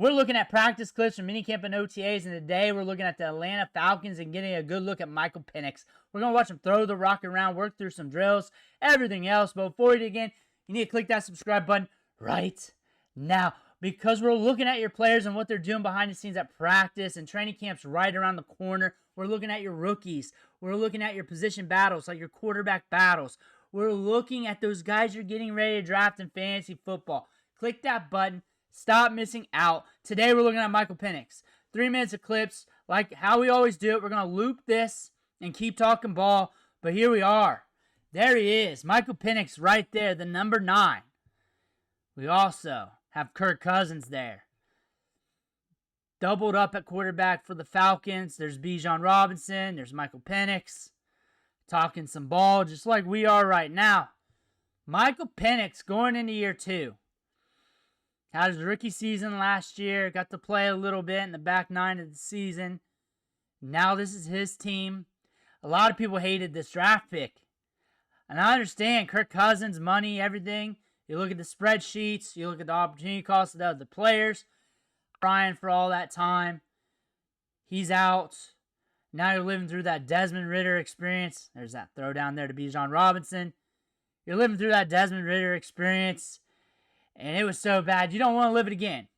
We're looking at practice clips from minicamp and OTAs, and today we're looking at the Atlanta Falcons and getting a good look at Michael Penix. We're going to watch him throw the rock around, work through some drills, everything else. But before we do again, you need to click that subscribe button right now, because we're looking at your players and what they're doing behind the scenes at practice, and training camp's right around the corner. We're looking at your rookies. We're looking at your position battles, like your quarterback battles. We're looking at those guys you're getting ready to draft in fantasy football. Click that button. Stop missing out. Today we're looking at Michael Penix. 3 minutes of clips, like how we always do it. We're going to loop this and keep talking ball. But here we are. There he is. Michael Penix right there, the number 9. We also have Kirk Cousins there. Doubled up at quarterback for the Falcons. There's Bijan Robinson. There's Michael Penix. Talking some ball just like we are right now. Michael Penix going into year 2. Had his rookie season last year. Got to play a little bit in the back 9 of the season. Now this is his team. A lot of people hated this draft pick. And I understand Kirk Cousins, money, everything. You look at the spreadsheets. You look at the opportunity cost of the players. Crying for all that time. He's out. Now you're living through that Desmond Ridder experience. There's that throw down there to Bijan Robinson. You're living through that Desmond Ridder experience. And it was so bad, you don't want to live it again.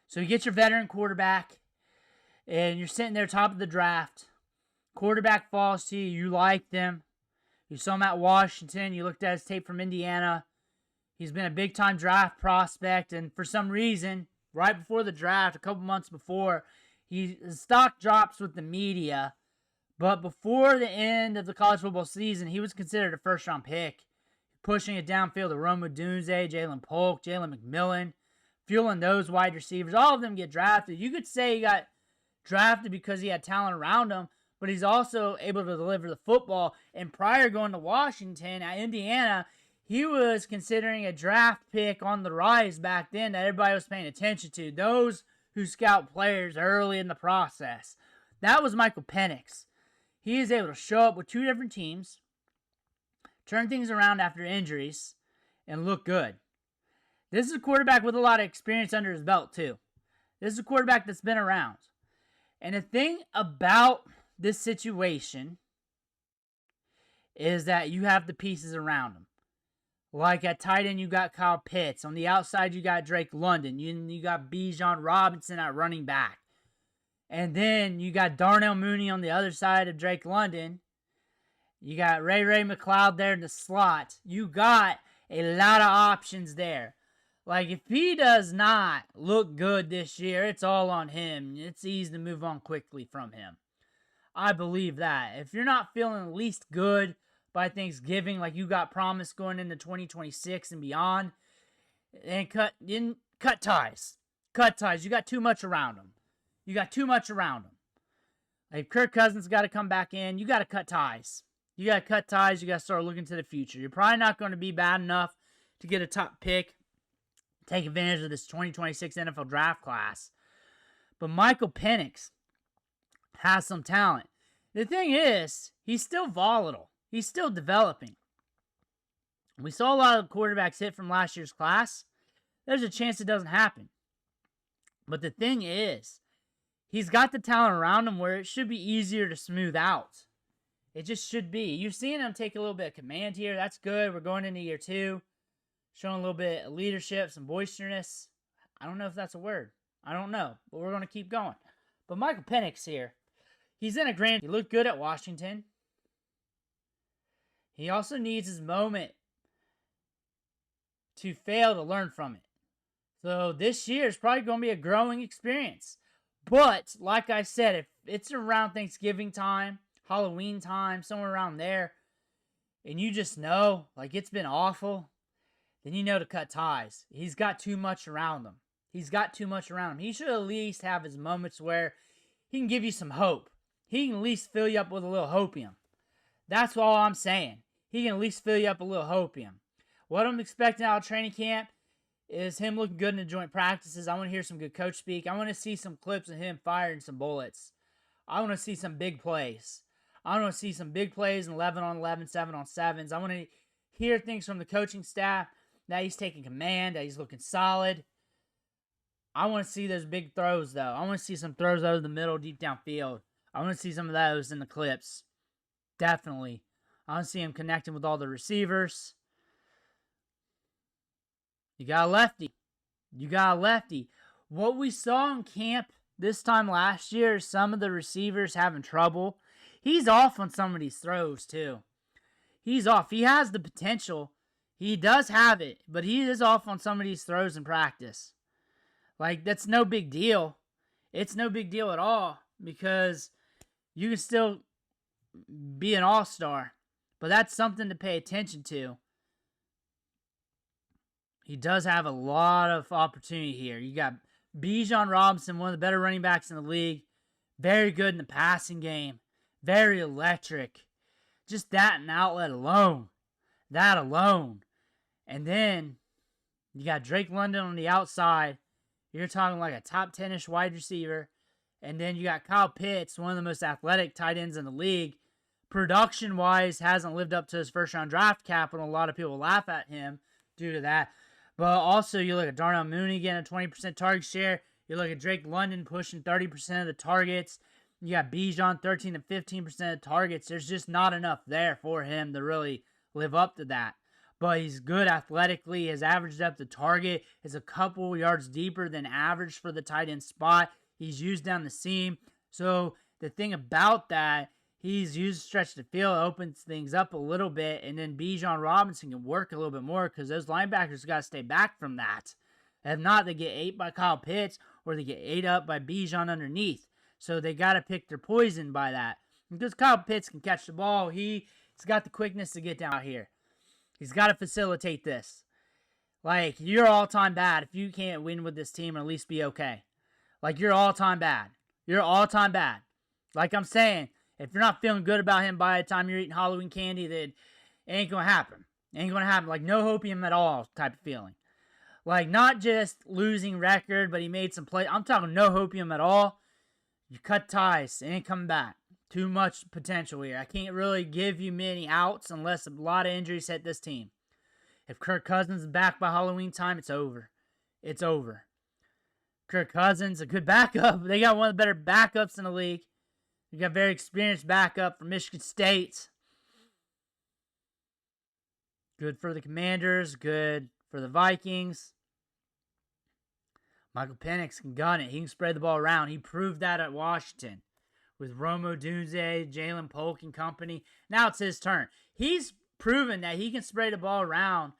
So you get your veteran quarterback, and you're sitting there top of the draft. Quarterback falls to you. You like them. You saw him at Washington. You looked at his tape from Indiana. He's been a big-time draft prospect, and for some reason, right before the draft, a couple months before, his stock drops with the media. But before the end of the college football season, he was considered a first-round pick. Pushing it downfield to Rome Odunze, Jalen Polk, Jalen McMillan, fueling those wide receivers. All of them get drafted. You could say he got drafted because he had talent around him, but he's also able to deliver the football. And prior going to Washington, at Indiana, he was considering a draft pick on the rise back then that everybody was paying attention to. Those who scout players early in the process. That was Michael Penix. He is able to show up with 2 different teams, turn things around after injuries, and look good. This is a quarterback with a lot of experience under his belt, too. This is a quarterback that's been around. And the thing about this situation is that you have the pieces around him. Like at tight end, you got Kyle Pitts. On the outside, you got Drake London. You got Bijan Robinson at running back. And then you got Darnell Mooney on the other side of Drake London. You got Ray McLeod there in the slot. You got a lot of options there. Like, if he does not look good this year, it's all on him. It's easy to move on quickly from him. I believe that. If you're not feeling at least good by Thanksgiving, like you got promised going into 2026 and beyond, then cut ties. Cut ties. You got too much around him. Like, Kirk Cousins got to come back in. You got to cut ties. You got to cut ties. You got to start looking to the future. You're probably not going to be bad enough to get a top pick, take advantage of this 2026 NFL draft class. But Michael Penix has some talent. The thing is, he's still volatile. He's still developing. We saw a lot of quarterbacks hit from last year's class. There's a chance it doesn't happen. But the thing is, he's got the talent around him where it should be easier to smooth out. It just should be. You're seeing him take a little bit of command here. That's good. We're going into year 2. Showing a little bit of leadership, some boisterousness. I don't know if that's a word. I don't know. But we're going to keep going. But Michael Penix here. He's in a grand... He looked good at Washington. He also needs his moment to fail to learn from it. So this year is probably going to be a growing experience. But, like I said, if it's around Thanksgiving time, Halloween time, somewhere around there, and you just know, like, it's been awful, then you know to cut ties. He's got too much around him. He should at least have his moments where he can give you some hope. He can at least fill you up with a little hopium. That's all I'm saying. He can at least fill you up a little hopium. What I'm expecting out of training camp is him looking good in the joint practices. I want to hear some good coach speak. I want to see some clips of him firing some bullets. I want to see some big plays. I want to see some big plays in 11-on-11, 7-on-7s. I want to hear things from the coaching staff that he's taking command, that he's looking solid. I want to see those big throws, though. I want to see some throws over the middle, deep downfield. I want to see some of those in the clips. Definitely. I want to see him connecting with all the receivers. You got a lefty. You got a lefty. What we saw in camp this time last year, some of the receivers having trouble. He's off on some of these throws, too. He's off. He has the potential. He does have it, but he is off on some of these throws in practice. Like, that's no big deal. It's no big deal at all because you can still be an all-star. But that's something to pay attention to. He does have a lot of opportunity here. You got Bijan Robinson, one of the better running backs in the league. Very good in the passing game. Very electric. Just that and outlet alone. That alone. And then you got Drake London on the outside. You're talking like a top 10-ish wide receiver. And then you got Kyle Pitts, one of the most athletic tight ends in the league. Production-wise, hasn't lived up to his first-round draft capital. A lot of people laugh at him due to that. But also, you look at Darnell Mooney getting a 20% target share. You look at Drake London pushing 30% of the targets. You got Bijan 13 to 15% of targets. There's just not enough there for him to really live up to that. But he's good athletically. His average depth of target is a couple yards deeper than average for the tight end spot. He's used down the seam. So the thing about that, he's used stretch the field, opens things up a little bit, and then Bijan Robinson can work a little bit more because those linebackers got to stay back from that. If not, they get ate by Kyle Pitts or they get ate up by Bijan underneath. So they got to pick their poison by that. Because Kyle Pitts can catch the ball. He's got the quickness to get down here. He's got to facilitate this. Like, you're all-time bad if you can't win with this team or at least be okay. Like, you're all-time bad. You're all-time bad. Like I'm saying, if you're not feeling good about him by the time you're eating Halloween candy, then it ain't going to happen. It ain't going to happen. Like, no hopium at all type of feeling. Like, not just losing record, but he made some play. I'm talking no hopium at all. You cut ties. It ain't coming back. Too much potential here. I can't really give you many outs unless a lot of injuries hit this team. If Kirk Cousins is back by Halloween time, it's over. It's over. Kirk Cousins, a good backup. They got one of the better backups in the league. You got a very experienced backup from Michigan State. Good for the Commanders. Good for the Vikings. Michael Penix can gun it. He can spread the ball around. He proved that at Washington with Rome Odunze, Jalen Polk and company. Now it's his turn. He's proven that he can spread the ball around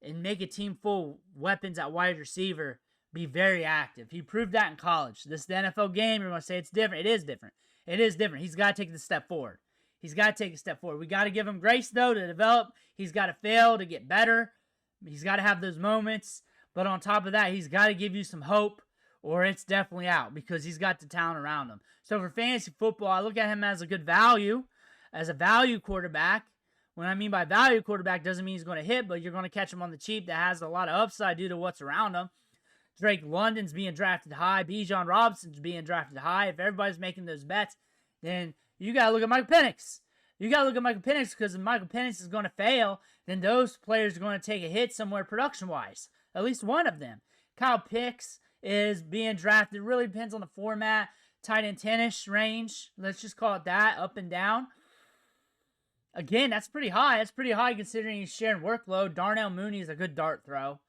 and make a team full weapons at wide receiver be very active. He proved that in college. This is the NFL game. You're going to say it's different. It is different. It is different. He's got to take the step forward. He's got to take a step forward. We got to give him grace, though, to develop. He's got to fail to get better. He's got to have those moments. But on top of that, he's got to give you some hope or it's definitely out because he's got the talent around him. So for fantasy football, I look at him as a good value, as a value quarterback. What I mean by value quarterback doesn't mean he's going to hit, but you're going to catch him on the cheap that has a lot of upside due to what's around him. Drake London's being drafted high. Bijan Robinson's being drafted high. If everybody's making those bets, then you got to look at Michael Penix. You got to look at Michael Penix because if Michael Penix is going to fail, then those players are going to take a hit somewhere production-wise. At least one of them. Kyle Pitts is being drafted. It really depends on the format. Tight end 10-ish range. Let's just call it that, up and down. Again, that's pretty high. That's pretty high considering he's sharing workload. Darnell Mooney is a good dart throw.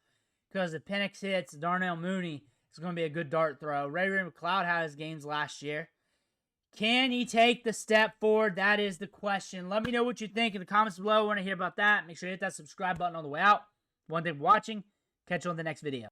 Because if Penix hits, Darnell Mooney is going to be a good dart throw. Ray McLeod had his games last year. Can he take the step forward? That is the question. Let me know what you think in the comments below. I want to hear about that. Make sure you hit that subscribe button on the way out. One thing for watching. Catch you on the next video.